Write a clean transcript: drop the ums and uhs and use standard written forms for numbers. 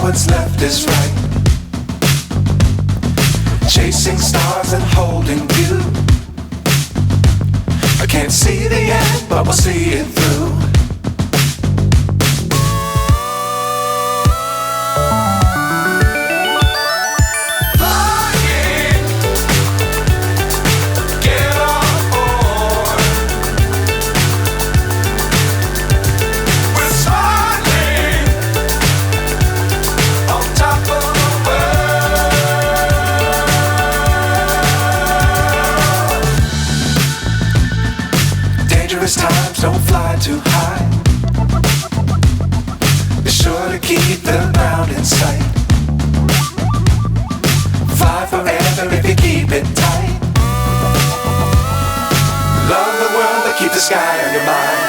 what's left is right. Chasing stars and holding you. I can't see the end, but we'll see it through. Times don't fly too high. Be sure to keep the ground in sight. Fly forever if you keep it tight. Love the world but keep the sky on your mind.